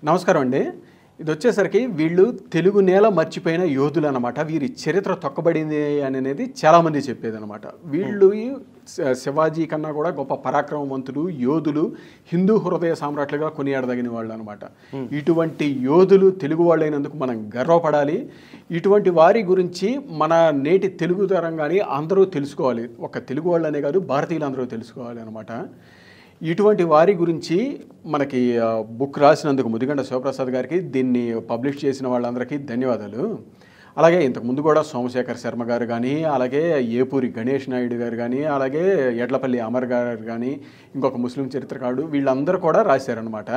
నమస్కారం అండి. ఇదొచ్చేసరికి వీళ్ళు తెలుగు నేల మర్చిపోయిన యోధులనమాట. వీరి చరిత్ర తొక్కబడింది అనేది చాలామంది చెప్పేదనమాట. వీళ్ళు శివాజీ కన్నా కూడా గొప్ప పరాక్రమవంతులు, యోధులు, హిందూ హృదయ సామ్రాట్లుగా కొనియాడదగిన వాళ్ళు అనమాట. ఇటువంటి యోధులు తెలుగు వాళ్ళైనందుకు మనం గర్వపడాలి. ఇటువంటి వారి గురించి మన నేటి తెలుగు తరం కానీ అందరూ తెలుసుకోవాలి. ఒక తెలుగు వాళ్ళనే కాదు, భారతీయులు అందరూ తెలుసుకోవాలి అనమాట. ఇటువంటి వారి గురించి మనకి బుక్ రాసినందుకు ముదిగండ శివప్రసాద్ గారికి, దీన్ని పబ్లిష్ చేసిన వాళ్ళందరికీ ధన్యవాదాలు. అలాగే ఇంతకుముందు కూడా సోమశేఖర్ శర్మ గారు కానీ, అలాగే ఏపూరి గణేష్ నాయుడు గారు కానీ, అలాగే ఎడ్లపల్లి అమర్ గారు కానీ, ఇంకొక ముస్లిం చరిత్రకారుడు, వీళ్ళందరూ కూడా రాశారనమాట.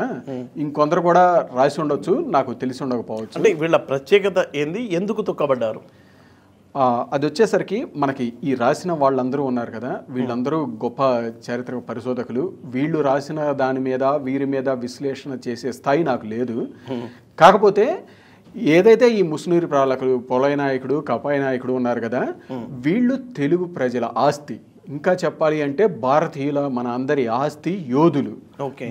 ఇంకొందరు కూడా రాసి ఉండొచ్చు, నాకు తెలిసి ఉండకపోవచ్చు. అంటే వీళ్ళ ప్రత్యేకత ఏంది, ఎందుకు తొక్కబడ్డారు? అది వచ్చేసరికి మనకి ఈ రాసిన వాళ్ళందరూ ఉన్నారు కదా, వీళ్ళందరూ గొప్ప చారిత్రక పరిశోధకులు. వీళ్ళు రాసిన దాని మీద, వీరి మీద విశ్లేషణ చేసే స్థాయి నాకు లేదు. కాకపోతే ఏదైతే ఈ ముస్నూరి పాలకులు పొలయ నాయకుడు, కపాయ నాయకుడు ఉన్నారు కదా, వీళ్ళు తెలుగు ప్రజల ఆస్తి. ఇంకా చెప్పాలి అంటే భారతీయుల మన అందరి ఆస్తి, యోధులు.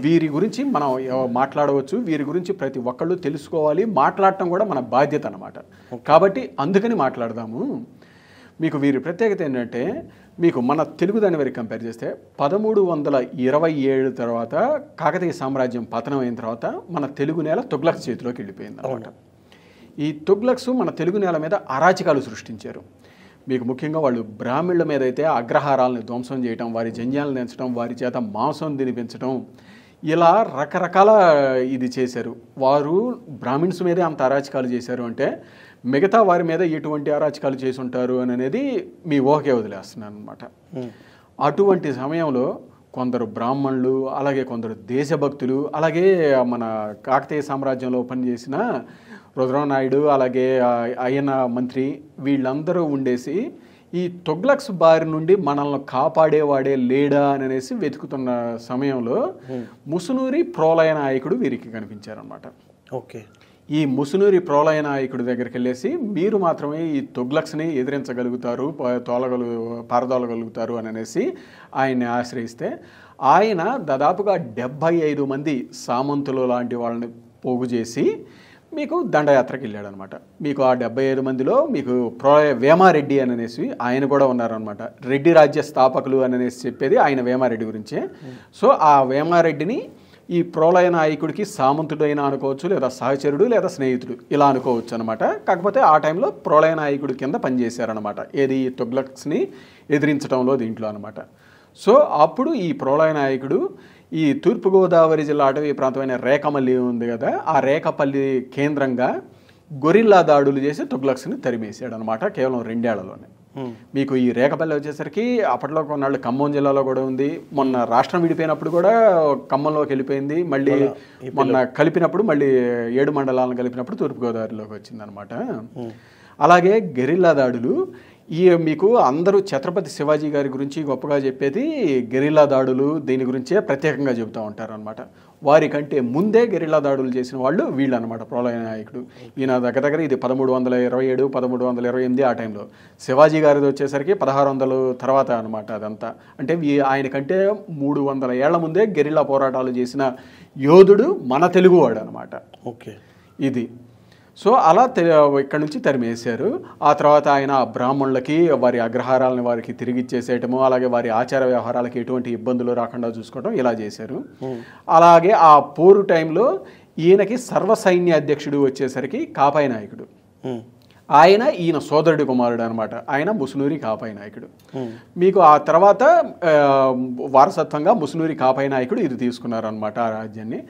వీరి గురించి మనం మాట్లాడవచ్చు. వీరి గురించి ప్రతి ఒక్కళ్ళు తెలుసుకోవాలి. మాట్లాడటం కూడా మన బాధ్యత అన్నమాట. కాబట్టి అందుకని మాట్లాడదాము. మీకు వీరి ప్రత్యేకత ఏంటంటే, మీకు మన తెలుగు దాని వరకు కంపేర్ చేస్తే 1327 తర్వాత కాకతీయ సామ్రాజ్యం పతనం అయిన తర్వాత మన తెలుగు నేల తుగ్లక్ చేతిలోకి వెళ్ళిపోయింది అనమాట. ఈ తుగ్లక్స్ మన తెలుగు నేల మీద అరాచకాలు సృష్టించారు. మీకు ముఖ్యంగా వాళ్ళు బ్రాహ్మణుల మీద అయితే అగ్రహారాలను ధ్వంసం చేయటం, వారి జంధ్యాలను దించడం, వారి చేత మాంసం తినిపించడం, ఇలా రకరకాల ఇది చేశారు. వారు బ్రాహ్మిన్స్ మీదే అంత అరాచకాలు చేశారు అంటే మిగతా వారి మీద ఎటువంటి అరాచకాలు చేసి ఉంటారు అని అనేది మీ ఊహకే వదిలేస్తున్నాను అనమాట. అటువంటి సమయంలో కొందరు బ్రాహ్మణులు, అలాగే కొందరు దేశభక్తులు, అలాగే మన కాకతీయ సామ్రాజ్యంలో పనిచేసిన రుద్రనాయుడు, అలాగే అయ్యన మంత్రి, వీళ్ళందరూ ఉండేసి ఈ తుగ్లక్స్ బారి నుండి మనల్ని కాపాడేవాడే లేడా అని అనేసి వెతుకుతున్న సమయంలో ముసునూరి ప్రోలయ నాయకుడు వీరికి కనిపించారనమాట. ఓకే. ఈ ముసునూరి ప్రోలయ నాయకుడి దగ్గరికి వెళ్ళేసి మీరు మాత్రమే ఈ తుగ్లక్స్ని ఎదిరించగలుగుతారు, పారదోలగలుగుతారు అని అనేసి ఆయన్ని ఆశ్రయిస్తే, ఆయన దాదాపుగా 75 మంది సామంతులు లాంటి వాళ్ళని పోగు చేసి మీకు దండయాత్రకి వెళ్ళాడనమాట. మీకు ఆ 75 మందిలో మీకు వేమారెడ్డి అని అనేసి ఆయన కూడా ఉన్నారనమాట. రెడ్డి రాజ్య స్థాపకులు అని అనేసి చెప్పేది ఆయన వేమారెడ్డి గురించే. సో ఆ వేమారెడ్డిని ఈ ప్రోలయ నాయకుడికి సామంతుడైనా అనుకోవచ్చు, లేదా సహచరుడు, లేదా స్నేహితుడు, ఇలా అనుకోవచ్చు అనమాట. కాకపోతే ఆ టైంలో ప్రోలయ నాయకుడి కింద పనిచేశారనమాట. ఏది తుగ్లక్స్ని ఎదిరించడంలో, దీంట్లో అనమాట. సో అప్పుడు ఈ ప్రోలయ నాయకుడు ఈ తూర్పుగోదావరి జిల్లా అటవీ ప్రాంతమైన రేకమల్లి ఉంది కదా, ఆ రేకపల్లి కేంద్రంగా గొరిల్లా దాడులు చేసి తుగ్లక్స్ని తరిమేసాడు అనమాట, కేవలం 2 ఏళ్లలోనే. మీకు ఈ రేకపల్లి వచ్చేసరికి అప్పట్లో కొన్నాళ్ళు ఖమ్మం జిల్లాలో కూడా ఉంది. మొన్న రాష్ట్రం విడిపోయినప్పుడు కూడా ఖమ్మంలోకి వెళ్ళిపోయింది. మళ్ళీ మొన్న కలిపినప్పుడు, మళ్ళీ 7 మండలాలను కలిపినప్పుడు తూర్పుగోదావరిలోకి వచ్చిందనమాట. అలాగే గెరిల్లా దాడులు, ఈ మీకు అందరూ ఛత్రపతి శివాజీ గారి గురించి గొప్పగా చెప్పేది గెరిల్లా దాడులు, దీని గురించే ప్రత్యేకంగా చెబుతూ ఉంటారు అనమాట. వారికంటే ముందే గెరిల్లా దాడులు చేసిన వాళ్ళు వీళ్ళు అనమాట, ప్రోలయ నాయకుడు. ఈయన దగ్గర ఇది 1327, 1328 ఆ టైంలో. శివాజీ గారిది వచ్చేసరికి 1600 తర్వాత అనమాట అదంతా. అంటే ఆయనకంటే 300 ఏళ్ల ముందే గెరిల్లా పోరాటాలు చేసిన యోధుడు మన తెలుగువాడు అనమాట. ఓకే. ఇది సో అలా ఇక్కడ నుంచి తరిమేశారు. ఆ తర్వాత ఆయన బ్రాహ్మణులకి వారి అగ్రహారాలను వారికి తిరిగి ఇచ్చేసేయటము, అలాగే వారి ఆచార వ్యవహారాలకి ఎటువంటి ఇబ్బందులు రాకుండా చూసుకోవడం, ఇలా చేశారు. అలాగే ఆ పోరు టైంలో ఈయనకి సర్వసైన్య అధ్యక్షుడు వచ్చేసరికి కాపాయ నాయకుడు. ఈయన సోదరుడి కుమారుడు అనమాట. ఆయన ముసునూరి కాపాయ నాయకుడు. మీకు ఆ తర్వాత వారసత్వంగా ముసునూరి కాపాయ నాయకుడు ఇది తీసుకున్నారనమాట ఆ రాజ్యాన్ని.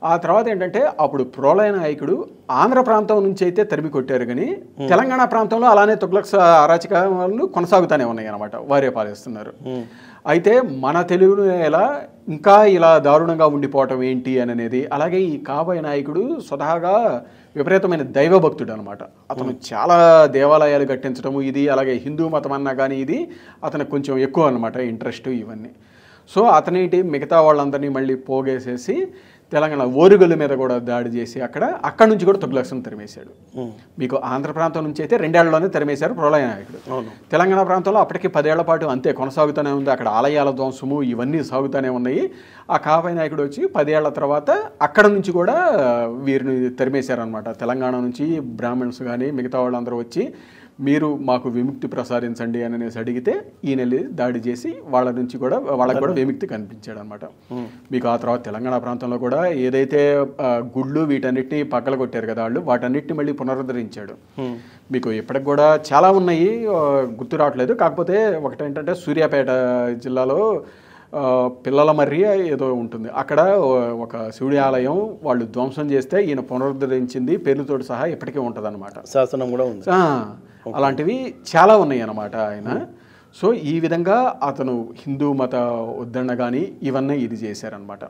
ఆ తర్వాత ఏంటంటే, అప్పుడు ప్రోలయ నాయకుడు ఆంధ్ర ప్రాంతం నుంచి అయితే తరిమి కొట్టారు, కానీ తెలంగాణ ప్రాంతంలో అలానే తుగ్లక్స్ అరాచకాలు కొనసాగుతూనే ఉన్నాయి అనమాట, వారే పాలిస్తున్నారు. అయితే మన తెలుగు నేల ఇంకా ఇలా దారుణంగా ఉండిపోవటం ఏంటి అని అనేది, అలాగే ఈ కాపాయ నాయకుడు స్వతహాగా విపరీతమైన దైవభక్తుడు అనమాట. అతను చాలా దేవాలయాలు కట్టించడము ఇది, అలాగే హిందూ మతం అన్నా కానీ ఇది అతనికి కొంచెం ఎక్కువ అనమాట, ఇంట్రెస్ట్ ఇవన్నీ. సో అతనేంటి మిగతా వాళ్ళందరినీ మళ్ళీ పోగేసేసి తెలంగాణ ఓరుగల్లు మీద కూడా దాడి చేసి అక్కడ నుంచి కూడా తుగ్లక్స్ను తరిమేశాడు. మీకు ఆంధ్ర ప్రాంతం నుంచి అయితే 2 ఏళ్లలోనే తరిమేశారు ప్రళయ నాయకుడు. తెలంగాణ ప్రాంతంలో అప్పటికి 10 ఏళ్ల పాటు అంతే కొనసాగుతూనే ఉంది. అక్కడ ఆలయాల ధ్వంసము ఇవన్నీ సాగుతూనే ఉన్నాయి. ఆ కాపాయి నాయకుడు వచ్చి 10 ఏళ్ల తర్వాత అక్కడ నుంచి కూడా వీరిని తరిమేశారనమాట. తెలంగాణ నుంచి బ్రాహ్మణ్స్ కానీ మిగతా వాళ్ళందరూ వచ్చి మీరు మాకు విముక్తి ప్రసాదించండి అని అనేసి అడిగితే ఈయన దాడి చేసి వాళ్ళకి కూడా విముక్తి కనిపించాడు అనమాట. మీకు ఆ తర్వాత తెలంగాణ ప్రాంతంలో కూడా ఏదైతే గుళ్ళు వీటన్నిటిని పక్కల కొట్టారు కదా వాళ్ళు, వాటన్నిటిని మళ్ళీ పునరుద్ధరించాడు. మీకు ఇప్పటికి కూడా చాలా ఉన్నాయి, గుర్తు రావట్లేదు. కాకపోతే ఒకటేంటంటే సూర్యాపేట జిల్లాలో పిల్లల మర్రి ఏదో ఉంటుంది, అక్కడ ఒక శివుడి ఆలయం వాళ్ళు ధ్వంసం చేస్తే ఈయన పునరుద్ధరించింది పేర్లతోటి సహా ఇప్పటికీ ఉంటుంది అనమాట. శాసనం కూడా ఉంది. అలాంటివి చాలా ఉన్నాయి అన్నమాట ఆయన. సో ఈ విధంగా అతను హిందూ మత ఉద్ధరణ కానీ ఇవన్నీ ఇది చేశారనమాట.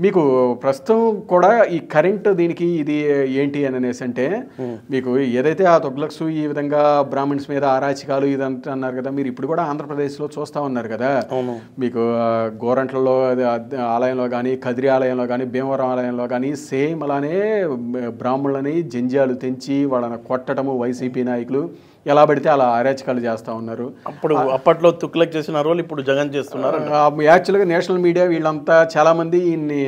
మీకు ప్రస్తుతం కూడా ఈ కరెంట్ దీనికి ఇది ఏంటి అని అనేసి అంటే మీకు ఏదైతే ఆ తుగ్లక్స్ ఈ విధంగా బ్రాహ్మణ్స్ మీద అరాచకాలు ఇదంతా అన్నారు కదా, మీరు ఇప్పుడు కూడా ఆంధ్రప్రదేశ్లో చూస్తూ ఉన్నారు కదా. మీకు గోరంట్లలో ఆలయంలో కానీ, కదిరి ఆలయంలో కానీ, భీమవరం ఆలయంలో కానీ సేమ్ అలానే బ్రాహ్మణులని జంజాలు తెంచి వాళ్ళని కొట్టడము వైసీపీ నాయకులు ఎలా పడితే అలా అరాచకాలు చేస్తూ ఉన్నారు. అప్పట్లో తుగ్లక్ చేసిన రోల్ ఇప్పుడు జగన్ చేస్తున్నారు. యాక్చువల్గా నేషనల్ మీడియా వీళ్ళంతా చాలామంది ఈయన్ని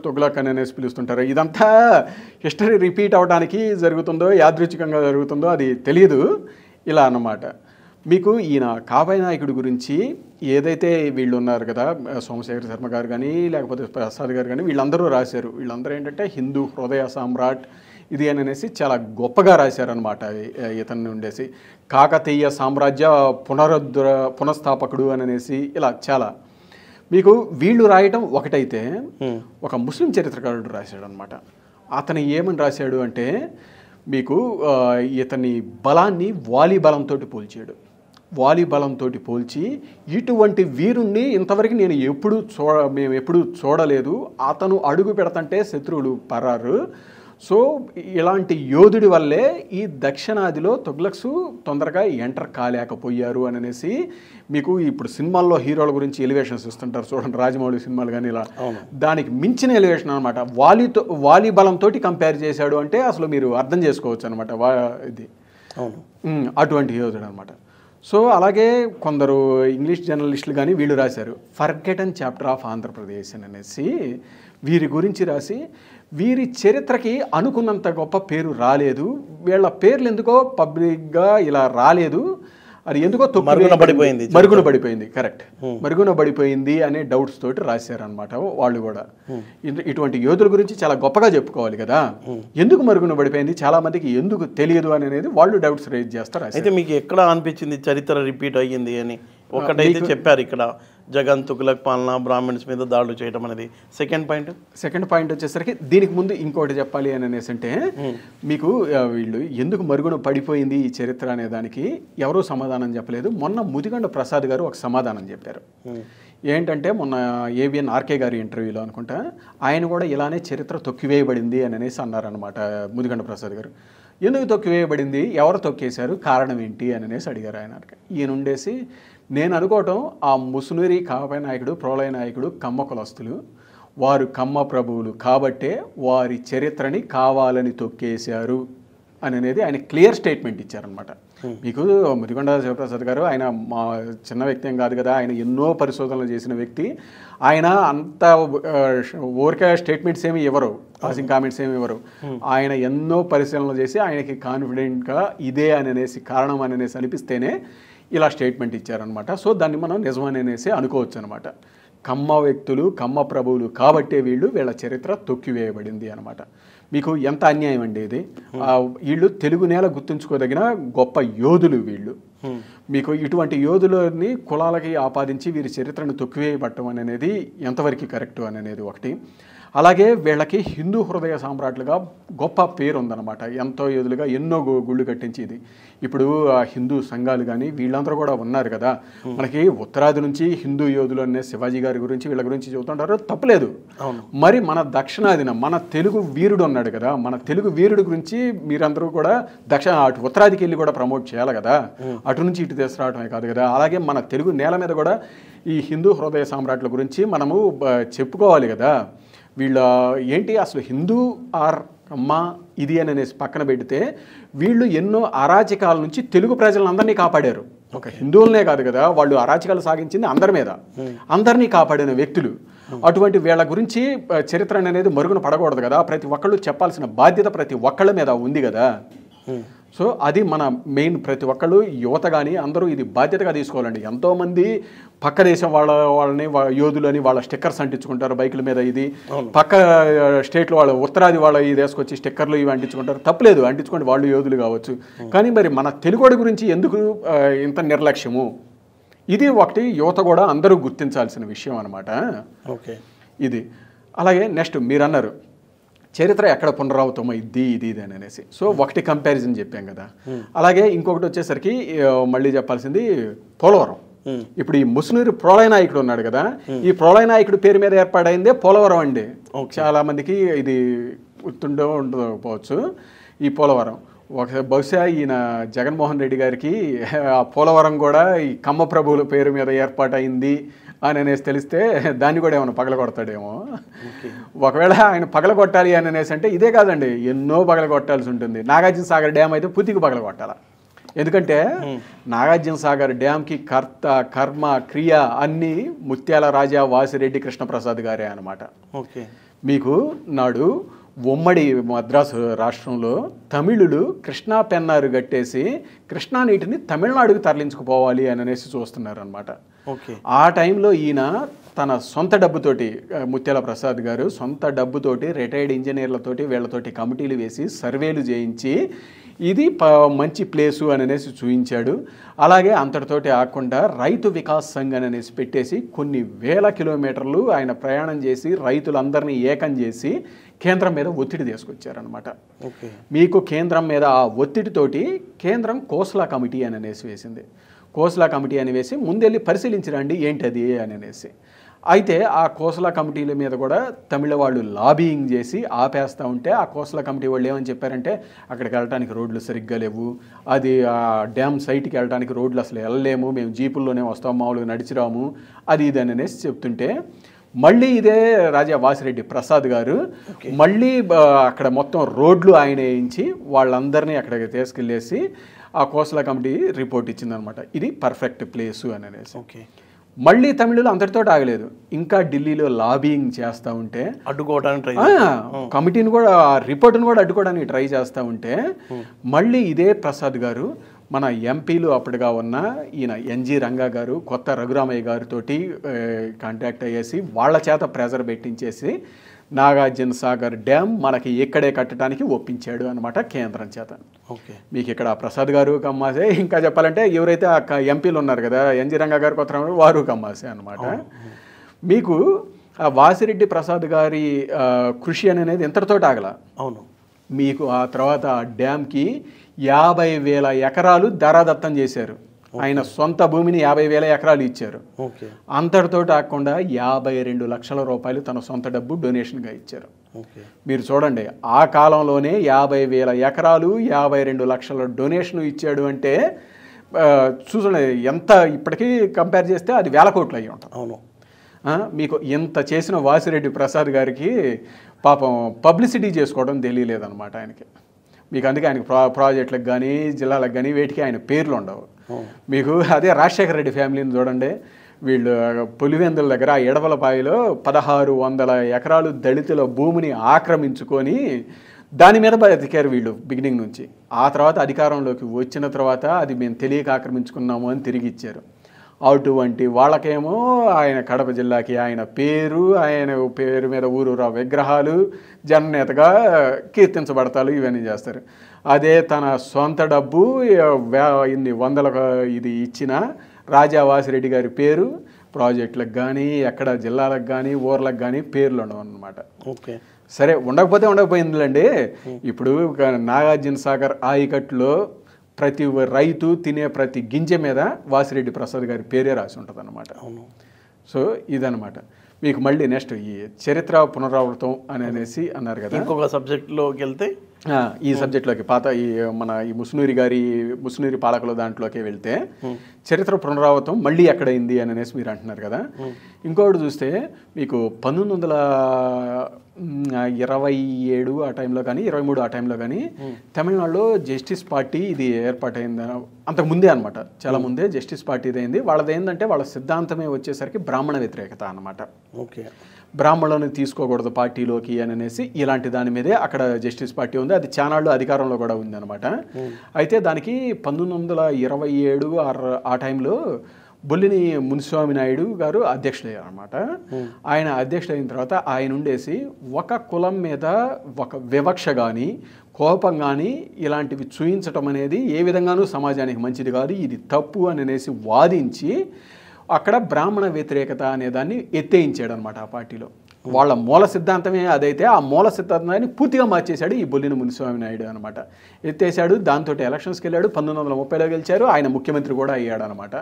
తుగ్లక్ అని అనేసి పిలుస్తుంటారు. ఇదంతా హిస్టరీ రిపీట్ అవడానికి జరుగుతుందో యాదృచ్ఛికంగా జరుగుతుందో అది తెలియదు. ఇలా అన్నమాట. మీకు ఈయన కాపాయి నాయకుడి గురించి ఏదైతే వీళ్ళు ఉన్నారు కదా, సోమశేఖర శర్మ గారు కానీ లేకపోతే ప్రసాద్ గారు కానీ వీళ్ళందరూ రాశారు. వీళ్ళందరూ ఏంటంటే హిందూ హృదయ సామ్రాట్ ఇది అని అనేసి చాలా గొప్పగా రాశారనమాట. ఇతన్ని ఉండేసి కాకతీయ సామ్రాజ్య పునఃస్థాపకుడు అని అనేసి ఇలా చాలా. మీకు వీళ్ళు రాయటం ఒకటైతే ఒక ముస్లిం చరిత్రకారుడు రాశాడు అనమాట. అతను ఏమని రాశాడు అంటే మీకు ఇతని బలాన్ని వాలి బలంతో పోల్చాడు. వాలి బలంతో పోల్చి ఇటువంటి వీరుణ్ణి ఇంతవరకు మేము ఎప్పుడు చూడలేదు, అతను అడుగు పెడతంటే శత్రువులు పరారు. సో ఇలాంటి యోధుడి వల్లే ఈ దక్షిణాదిలో తుగ్లక్స్ తొందరగా ఎంటర్ కాలేకపోయారు అని అనేసి మీకు ఇప్పుడు సినిమాల్లో హీరోల గురించి ఎలివేషన్స్ ఇస్తుంటారు చూడండి, రాజమౌళి సినిమాలు కానీ ఇలా. దానికి మించిన ఎలివేషన్ అనమాట. వాలి బలంతో కంపేర్ చేశాడు అంటే అసలు మీరు అర్థం చేసుకోవచ్చు అనమాట. ఇది అటువంటి యోధుడు అనమాట. సో అలాగే కొందరు ఇంగ్లీష్ జర్నలిస్టులు కానీ వీళ్ళు రాశారు ఫర్గెటన్ చాప్టర్ ఆఫ్ ఆంధ్రప్రదేశ్ అని అనేసి. వీరి గురించి రాసి వీరి చరిత్రకి అనుకున్నంత గొప్ప పేరు రాలేదు, వీళ్ళ పేర్లు ఎందుకో పబ్లిక్గా ఇలా రాలేదు, అది ఎందుకో మరుగున పడిపోయింది. కరెక్ట్, మరుగున పడిపోయింది అనే డౌట్స్ తోటి రాశారనమాట వాళ్ళు కూడా. ఇటువంటి యోధుల గురించి చాలా గొప్పగా చెప్పుకోవాలి కదా, ఎందుకు మరుగున పడిపోయింది చాలా మందికి ఎందుకు తెలియదు అనేది వాళ్ళు డౌట్స్ రైజ్ చేస్తారు. అయితే మీకు ఎక్కడ అనిపించింది చరిత్ర రిపీట్ అయ్యింది అని? ఒకటైతే చెప్పారు ఇక్కడ జగన్ తుగ్లక్ పాలన, బ్రాహ్మణ్స్ మీద దాడులు చేయడం అనేది. సెకండ్ పాయింట్ వచ్చేసరికి దీనికి ముందు ఇంకోటి చెప్పాలి అని అనేసి అంటే మీకు వీళ్ళు ఎందుకు మరుగున పడిపోయింది ఈ చరిత్ర అనే దానికి ఎవరూ సమాధానం చెప్పలేదు. మొన్న ముదిగొండ ప్రసాద్ గారు ఒక సమాధానం చెప్పారు. ఏంటంటే మొన్న ఏబిఎన్ ఆర్కే గారి ఇంటర్వ్యూలో అనుకుంటా ఆయన కూడా ఇలానే చరిత్ర తొక్కివేయబడింది అని అనేసి అన్నారనమాట ముదిగొండ ప్రసాద్ గారు. ఎందుకు తొక్కివేయబడింది, ఎవరు తొక్కేశారు, కారణం ఏంటి అని అనేసి అడిగారు ఆయన. ఈయన ఉండేసి నేను అనుకోవటం ఆ ముసునూరి కాపాయి నాయకుడు, ప్రోలయ నాయకుడు కమ్మ కులస్తులు, వారు కమ్మ ప్రభువులు కాబట్టే వారి చరిత్రని కావాలని తొక్కేశారు అని అనేది ఆయన క్లియర్ స్టేట్మెంట్ ఇచ్చారనమాట. మీకు ముదిగొండ శివప్రసాద్ గారు ఆయన మా చిన్న వ్యక్తి ఏం కాదు కదా, ఆయన ఎన్నో పరిశోధనలు చేసిన వ్యక్తి. ఆయన అంత ఊరికే స్టేట్మెంట్స్ ఏమి ఇవ్వరు, పాసింగ్ కామెంట్స్ ఏమి ఇవ్వరు. ఆయన ఎన్నో పరిశీలనలు చేసి ఆయనకి కాన్ఫిడెంట్గా ఇదే అని అనేసి కారణం అని అనేసి అనిపిస్తేనే ఇలా స్టేట్మెంట్ ఇచ్చారనమాట. సో దాన్ని మనం నిజమని అనేసి అనుకోవచ్చు అనమాట. కమ్మ వ్యక్తులు, కమ్మ ప్రభువులు కాబట్టే వీళ్ళ చరిత్ర తొక్కివేయబడింది అనమాట. మీకు ఎంత అన్యాయం అండి ఇది. వీళ్ళు తెలుగు నేల గుర్తుంచుకోదగిన గొప్ప యోధులు వీళ్ళు. మీకు ఇటువంటి యోధులని కులాలకి ఆపాదించి వీరి చరిత్రను తొక్కివేయబట్టం అనేది ఎంతవరకు కరెక్టు అనేది ఒకటి. అలాగే వీళ్ళకి హిందూ హృదయ సామ్రాట్లుగా గొప్ప పేరు ఉందన్నమాట. ఎంతో యోధులుగా ఎన్నో గుళ్ళు కట్టించేది. ఇప్పుడు హిందూ సంఘాలు కానీ వీళ్ళందరూ కూడా ఉన్నారు కదా. మనకి ఉత్తరాది నుంచి హిందూ యోధులు అనే శివాజీ గారి గురించి వీళ్ళ గురించి చెబుతుంటారు, తప్పలేదు. మరి మన దక్షిణాదిన మన తెలుగు వీరుడు ఉన్నాడు కదా, మన తెలుగు వీరుడు గురించి మీరందరూ కూడా అటు ఉత్తరాదికి వెళ్ళి కూడా ప్రమోట్ చేయాలి కదా, అటు నుంచి ఇటు తీసుకురావడమే కాదు కదా. అలాగే మన తెలుగు నేల మీద కూడా ఈ హిందూ హృదయ సామ్రాట్ల గురించి మనము చెప్పుకోవాలి కదా. వీళ్ళ ఏంటి అసలు హిందూ ఆర్ అమ్మ ఇది అని అనేసి పక్కన పెడితే వీళ్ళు ఎన్నో అరాచకాల నుంచి తెలుగు ప్రజలందరినీ కాపాడారు. ఒక హిందువులనే కాదు కదా, వాళ్ళు అరాచకాలు సాగించింది అందరి మీద, అందరినీ కాపాడిన వ్యక్తులు. అటువంటి వీళ్ళ గురించి చరిత్ర అనేది మరుగున పడకూడదు కదా, ప్రతి ఒక్కళ్ళు చెప్పాల్సిన బాధ్యత ప్రతి ఒక్కళ్ళ మీద ఉంది కదా. సో అది మన మెయిన్, ప్రతి ఒక్కళ్ళు యువత కానీ అందరూ ఇది బాధ్యతగా తీసుకోవాలండి. ఎంతోమంది పక్క దేశం వాళ్ళని యోధులని వాళ్ళ స్టిక్కర్స్ అంటించుకుంటారు బైకుల మీద, ఇది పక్క స్టేట్లో వాళ్ళ ఉత్తరాది వాళ్ళ ఇది వేసుకొచ్చి స్టిక్కర్లు ఇవి అంటించుకుంటారు, తప్పలేదు, అంటించుకోండి, వాళ్ళు యోధులు కావచ్చు. కానీ మరి మన తెలుగుడి గురించి ఎందుకు ఇంత నిర్లక్ష్యము? ఇది ఒకటి యువత కూడా అందరూ గుర్తించాల్సిన విషయం అనమాట. ఓకే, ఇది అలాగే నెక్స్ట్ మీరు అన్నారు చరిత్ర ఎక్కడ పునరావృతం ఇది ఇది ఇది అని అనేసి. సో ఒకటి కంపారిజన్ చెప్పాం కదా. అలాగే ఇంకొకటి వచ్చేసరికి మళ్ళీ చెప్పాల్సింది పోలవరం. ఇప్పుడు ఈ ముసునూరు ప్రోలయ నాయకుడు ఉన్నాడు కదా, ఈ ప్రోలయ నాయకుడు పేరు మీద ఏర్పాటైందే పోలవరం అండి. చాలా మందికి ఇది ఉండకపోవచ్చు. ఈ పోలవరం బహుశా ఈయన జగన్మోహన్ రెడ్డి గారికి ఆ పోలవరం కూడా ఈ కమ్మ ప్రభువుల పేరు మీద ఏర్పాటైంది అని అనేసి తెలిస్తే దాన్ని కూడా ఏమైనా పగలగొడతాడేమో. ఒకవేళ ఆయన పగలగొట్టాలి అని అనేసి అంటే ఇదే కాదండి, ఎన్నో పగలగొట్టాల్సి ఉంటుంది. నాగార్జున సాగర్ డ్యామ్ అయితే పూర్తిగా పగలగొట్టాల. ఎందుకంటే నాగార్జున సాగర్ డ్యామ్కి కర్త కర్మ క్రియ అన్నీ ముత్యాల రాజా వాసిరెడ్డి కృష్ణప్రసాద్ గారే అనమాట. ఓకే, మీకు నాడు ఉమ్మడి మద్రాసు రాష్ట్రంలో తమిళులు కృష్ణా పెన్నారు కట్టేసి కృష్ణా నీటిని తమిళనాడుకి తరలించుకుపోవాలి అని అనేసి చూస్తున్నారు అనమాట. ఆ టైంలో ఈయన తన సొంత డబ్బుతోటి, ముత్యాల ప్రసాద్ గారు సొంత డబ్బుతోటి రిటైర్డ్ ఇంజనీర్లతోటి వీళ్ళతోటి కమిటీలు వేసి సర్వేలు చేయించి ఇది మంచి ప్లేసు అని అనేసి చూపించాడు. అలాగే అంతటితోటి ఆకుండా రైతు వికాస్ సంఘ్ అని అనేసి పెట్టేసి కొన్ని వేల కిలోమీటర్లు ఆయన ప్రయాణం చేసి రైతులందరినీ ఏకం చేసి కేంద్రం మీద ఒత్తిడి తీసుకొచ్చారనమాట. మీకు కేంద్రం మీద ఆ ఒత్తిడితోటి కేంద్రం కోస్లా కమిటీ అని అనేసి వేసింది. కోస్లా కమిటీ అని వేసి ముందెళ్ళి పరిశీలించరండి ఏంటది అని అనేసి. అయితే ఆ కోస్లా కమిటీల మీద కూడా తమిళ వాళ్ళు లాబీయింగ్ చేసి ఆపేస్తూ ఉంటే ఆ కోస్లా కమిటీ వాళ్ళు ఏమని చెప్పారంటే అక్కడికి వెళ్ళడానికి రోడ్లు సరిగ్గా లేవు, అది ఆ డ్యామ్ సైట్కి వెళ్ళడానికి రోడ్లు అసలు వెళ్ళలేము, మేము జీపుల్లోనే వస్తాం, మామూలుగా నడిచిరాము, అది ఇది అని అనేసి చెప్తుంటే మళ్ళీ ఇదే రాజా వాసిరెడ్డి ప్రసాద్ గారు మళ్ళీ అక్కడ మొత్తం రోడ్లు ఆయన వేయించి వాళ్ళందరినీ అక్కడికి తీసుకెళ్ళేసి ఆ కోస్లా కమిటీ రిపోర్ట్ ఇచ్చిందనమాట, ఇది పర్ఫెక్ట్ ప్లేసు అని అనేసి. మళ్ళీ తమిళులు అంతటితో ఆగలేదు, ఇంకా ఢిల్లీలో లాబింగ్ చేస్తూ ఉంటే అడ్డుకోవడానికి కమిటీని కూడా రిపోర్ట్ని కూడా అడ్డుకోవడానికి ట్రై చేస్తూ ఉంటే మళ్ళీ ఇదే ప్రసాద్ గారు మన ఎంపీలు అప్పటిగా ఉన్న ఈయన ఎన్జి రంగా గారు కొత్త రఘురామయ్య గారితో కాంటాక్ట్ అయ్యేసి వాళ్ళ చేత ప్రెజర్ పెట్టించేసి నాగార్జున సాగర్ డ్యామ్ మనకి ఇక్కడే కట్టడానికి ఒప్పించాడు అనమాట కేంద్రం చేత. మీకు ఇక్కడ ప్రసాద్ గారు కమ్మాసే, ఇంకా చెప్పాలంటే ఎవరైతే ఎంపీలు ఉన్నారు కదా ఎన్జి రంగా గారు కొత్త వారు కమ్మాసే అనమాట. మీకు ఆ వాసిరెడ్డి ప్రసాద్ గారి కృషి అనేది ఎంతటితో ఆగల. అవును, మీకు ఆ తర్వాత ఆ డ్యామ్కి 50,000 ఎకరాలు ధరాదత్తం చేశారు. ఆయన సొంత భూమిని 50,000 ఎకరాలు ఇచ్చారు. అంతటితో కాకుండా 52 లక్షల రూపాయలు తన సొంత డబ్బు డొనేషన్గా ఇచ్చారు. మీరు చూడండి, ఆ కాలంలోనే 50,000 ఎకరాలు 52 లక్షల డొనేషన్ ఇచ్చాడు అంటే చూడండి ఎంత, ఇప్పటికీ కంపేర్ చేస్తే అది వేల కోట్లు అయ్యి ఉంటుంది. అవును, మీకు ఇంత చేసిన వాసిరెడ్డి ప్రసాద్ గారికి పాపం పబ్లిసిటీ చేసుకోవడం తెలియలేదన్నమాట ఆయనకి. మీకు అందుకే ఆయనకి ప్రాజెక్టులకు కానీ జిల్లాలకు కానీ వేటికి ఆయన పేర్లు ఉండవు. మీకు అదే రాజశేఖర రెడ్డి ఫ్యామిలీని చూడండి, వీళ్ళు పులివెందుల దగ్గర ఎడవలపాయలో 1600 ఎకరాలు దళితుల భూమిని ఆక్రమించుకొని దాని మీద బతికారు వీళ్ళు బిగినింగ్ నుంచి. ఆ తర్వాత అధికారంలోకి వచ్చిన తర్వాత అది మేము తెలియక ఆక్రమించుకున్నాము అని తిరిగి ఇచ్చారు. అటువంటి వాళ్ళకేమో ఆయన కడప జిల్లాకి ఆయన పేరు మీద ఊరూరా విగ్రహాలు, జననేతగా కీర్తించబడతారు, ఇవన్నీ చేస్తారు. అదే తన సొంత డబ్బు ఇన్ని వందల ఇది ఇచ్చిన రాజా వాసిరెడ్డి గారి పేరు ప్రాజెక్టులకు కానీ ఎక్కడ జిల్లాలకు కానీ ఊర్లకు కానీ పేర్లు ఉండవు అన్నమాట. సరే, ఉండకపోయిందిలేండి. ఇప్పుడు నాగార్జున సాగర్ ఆయకట్టులో ప్రతి రైతు తినే ప్రతి గింజ మీద వాసిరెడ్డి ప్రసాద్ గారి పేరే రాసి ఉంటుంది అన్నమాట. సో ఇదనమాట. మీకు మళ్ళీ నెక్స్ట్ ఈ చరిత్ర పునరావృతం అనేసి అన్నారు కదా. ఇంకొక సబ్జెక్ట్లోకి వెళ్తే ఈ సబ్జెక్ట్లోకి పాత ఈ ముసునూరి పాలకుల దాంట్లోకి వెళ్తే చరిత్ర పునరావృతం మళ్ళీ ఎక్కడైంది అని అనేసి మీరు అంటున్నారు కదా. ఇంకొకటి చూస్తే మీకు 1927 ఆ టైంలో కానీ 23 ఆ టైంలో కానీ తమిళనాడులో జస్టిస్ పార్టీ ఇది ఏర్పాటైంది. అంతకు ముందే అనమాట, చాలా ముందే జస్టిస్ పార్టీ ఇదైంది. వాళ్ళది ఏంటంటే వాళ్ళ సిద్ధాంతమే వచ్చేసరికి బ్రాహ్మణ వ్యతిరేకత అనమాట. ఓకే, బ్రాహ్మణులను తీసుకోకూడదు పార్టీలోకి అని అనేసి ఇలాంటి దాని మీదే అక్కడ జస్టిస్ పార్టీ ఉంది. అది చానాళ్ళు అధికారంలో కూడా ఉంది అనమాట. అయితే దానికి 1927 ఆ టైంలో బొల్లిని మునిస్వామి నాయుడు గారు అధ్యక్షుడయ్యారు అనమాట. ఆయన అధ్యక్షుడైన తర్వాత ఆయన ఉండేసి ఒక కులం మీద ఒక వివక్ష కానీ కోపం కానీ ఇలాంటివి చూయించటం అనేది ఏ విధంగానూ సమాజానికి మంచిది కాదు, ఇది తప్పు అని అనేసి వాదించి అక్కడ బ్రాహ్మణ వ్యతిరేకత అనే దాన్ని ఎత్తేయించాడు అనమాట. ఆ పార్టీలో వాళ్ళ మూల సిద్ధాంతమే అదైతే ఆ మూల సిద్ధాంతాన్ని పూర్తిగా మార్చేశాడు ఈ బొల్లిన మునిస్వామి నాయుడు అనమాట. ఎత్తేసాడు. దాంతో ఎలక్షన్స్కి వెళ్ళాడు. 1930లో గెలిచారు. ఆయన ముఖ్యమంత్రి కూడా అయ్యాడు అనమాట.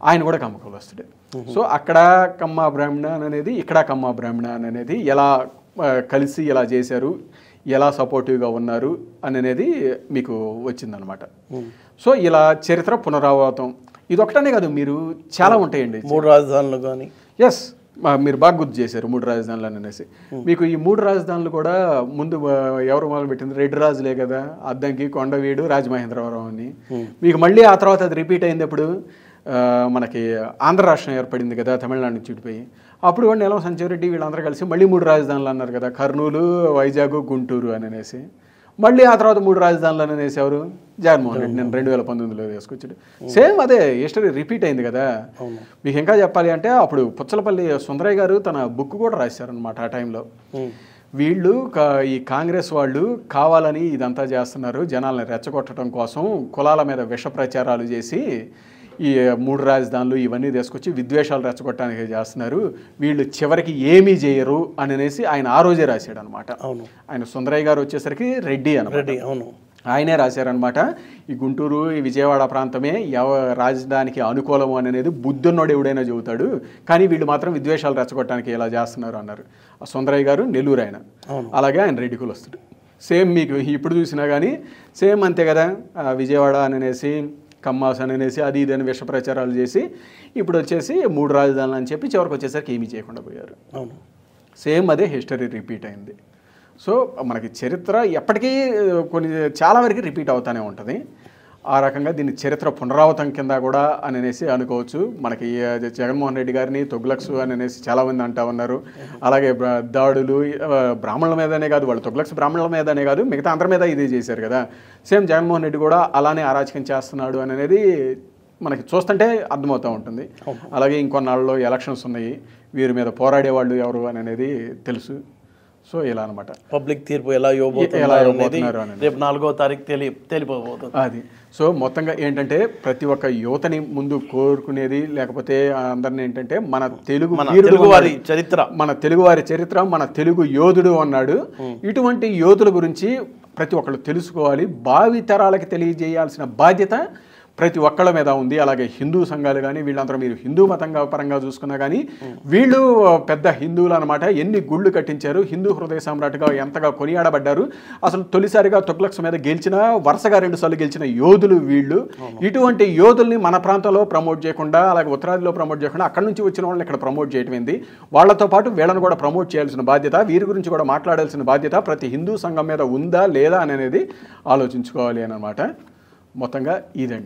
ఆయన కూడా కమ్మ కులస్తుడే. సో అక్కడ కమ్మ బ్రాహ్మణ అనేది, ఇక్కడ కమ్మ బ్రాహ్మణ అనేది ఎలా కలిసి ఎలా చేశారు, ఎలా సపోర్టివ్గా ఉన్నారు అనేది మీకు వచ్చిందనమాట. సో ఇలా చరిత్ర పునరావృతం ఇది ఒకటనే కాదు, మీరు చాలా ఉంటాయండి. 3 రాజధానులు కానీ, ఎస్ మీరు బాగా గుర్తు చేశారు 3 రాజధానులు అనేసి. మీకు ఈ 3 రాజధానులు కూడా ముందు ఎవరు మొదలుపెట్టింది? రెడ్డి రాజులే కదా, అద్దంకి, కొండవీడు, రాజమహేంద్రవరం అని. మీకు మళ్ళీ ఆ తర్వాత అది రిపీట్ అయింది. ఎప్పుడు మనకి ఆంధ్ర రాష్ట్రం ఏర్పడింది కదా తమిళనాడు నుంచి విడిపోయి, అప్పుడు కూడా నెలం సంచారెడ్డి వీళ్ళందరూ కలిసి మళ్ళీ 3 రాజధానులు అన్నారు కదా, కర్నూలు, వైజాగ్, గుంటూరు అని అనేసి. మళ్ళీ ఆ తర్వాత 3 రాజధానులు అని అనేసి ఎవరు? జగన్మోహన్ రెడ్డి. నేను 2019లో తీసుకొచ్చాడు. సేమ్ అదే హిస్టరీ రిపీట్ అయింది కదా. మీకు ఇంకా చెప్పాలి అంటే అప్పుడు పుచ్చలపల్లి సుందరయ్య గారు తన బుక్ కూడా రాశారనమాట ఆ టైంలో. వీళ్ళు ఈ కాంగ్రెస్ వాళ్ళు కావాలని ఇదంతా చేస్తున్నారు, జనాలను రెచ్చగొట్టడం కోసం కులాల మీద విష ప్రచారాలు చేసి ఈ 3 రాజధానులు ఇవన్నీ తీసుకొచ్చి విద్వేషాలు రెచ్చగొట్టడానికి చేస్తున్నారు, వీళ్ళు చివరికి ఏమీ చేయరు అని అనేసి ఆయన ఆ రోజే రాశాడు అనమాట. ఆయన సుందరయ్య గారు వచ్చేసరికి రెడ్డి అనమాట. ఆయనే రాశారనమాట. ఈ గుంటూరు, ఈ విజయవాడ ప్రాంతమే రాజధానికి అనుకూలము అనేది బుద్ధున్నోడు ఎవడైనా చెబుతాడు, కానీ వీళ్ళు మాత్రం విద్వేషాలు రెచ్చగొట్టడానికి ఇలా చేస్తున్నారు అన్నారు. సుందరయ్య గారు నెల్లూరు ఆయన, అలాగే ఆయన రెడ్డి కులస్తుడు. సేమ్ మీకు ఇప్పుడు చూసినా కానీ సేమ్ అంతే కదా. విజయవాడ అని అనేసి, కమ్మాస్ అని అనేసి, అది ఇది అని విష ప్రచారాలు చేసి ఇప్పుడు వచ్చేసి 3 రాజధానులు అని చెప్పి చివరికి వచ్చేసరికి ఏమీ చేయకుండా పోయారు. సేమ్ అదే హిస్టరీ రిపీట్ అయింది. సో మనకి చరిత్ర ఎప్పటికీ చాలా వరకు రిపీట్ అవుతూనే ఉంటుంది. ఆ రకంగా దీన్ని చరిత్ర పునరావృతం కింద కూడా అని అనేసి అనుకోవచ్చు. మనకి జగన్మోహన్ రెడ్డి గారిని తొగ్లక్స్ అని అనేసి చాలామంది అంటూ ఉన్నారు. అలాగే దాడులు బ్రాహ్మణుల మీదనే కాదు, వాళ్ళు తొగ్లక్స్ బ్రాహ్మణుల మీదనే కాదు మిగతా అందరి మీద ఇదే చేశారు కదా. సేమ్ జగన్మోహన్ రెడ్డి కూడా అలానే అరాచకం చేస్తున్నాడు అనేది మనకి చూస్తుంటే అర్థమవుతూ ఉంటుంది. అలాగే ఇంకొన్నాళ్ళలో ఎలక్షన్స్ ఉన్నాయి, వీరి మీద పోరాడే వాళ్ళు ఎవరు అని అనేది తెలుసు. సో ఇలా అనమాట పబ్లిక్ తీర్పు ఎలా ఇవ్వబోతున్నారు రేపు 4వ తారీఖు తెలిపోబోతుంది అది. సో మొత్తంగా ఏంటంటే ప్రతి ఒక్క యువతని ముందు కోరుకునేది, లేకపోతే అందరిని ఏంటంటే మన తెలుగువారి చరిత్ర, మన తెలుగు యోధుడు అన్నాడు. ఇటువంటి యోధుల గురించి ప్రతి ఒక్కళ్ళు తెలుసుకోవాలి. భావి తరాలకి తెలియజేయాల్సిన బాధ్యత ప్రతి ఒక్కళ్ళ మీద ఉంది. అలాగే హిందూ సంఘాలు కానీ వీళ్ళందరూ, మీరు హిందూ మతంగా పరంగా చూసుకున్నా కానీ వీళ్ళు పెద్ద హిందువులు అనమాట. ఎన్ని గుళ్ళు కట్టించారు, హిందూ హృదయ సామ్రాట్గా ఎంతగా కొనియాడబడ్డారు. అసలు తొలిసారిగా తొగ్లక్స్ మీద గెలిచిన, వరుసగా 2 సార్లు గెలిచిన యోధులు వీళ్ళు. ఇటువంటి యోధుల్ని మన ప్రాంతంలో ప్రమోట్ చేయకుండా, అలాగే ఉత్తరాదిలో ప్రమోట్ చేయకుండా అక్కడి నుంచి వచ్చిన వాళ్ళని ఇక్కడ ప్రమోట్ చేయటం ఏంది? వాళ్ళతో పాటు వీళ్ళని కూడా ప్రమోట్ చేయాల్సిన బాధ్యత, వీరి గురించి కూడా మాట్లాడాల్సిన బాధ్యత ప్రతి హిందూ సంఘం మీద ఉందా లేదా అనేది ఆలోచించుకోవాలి అన్నమాట. మొత్తంగా ఇదండి.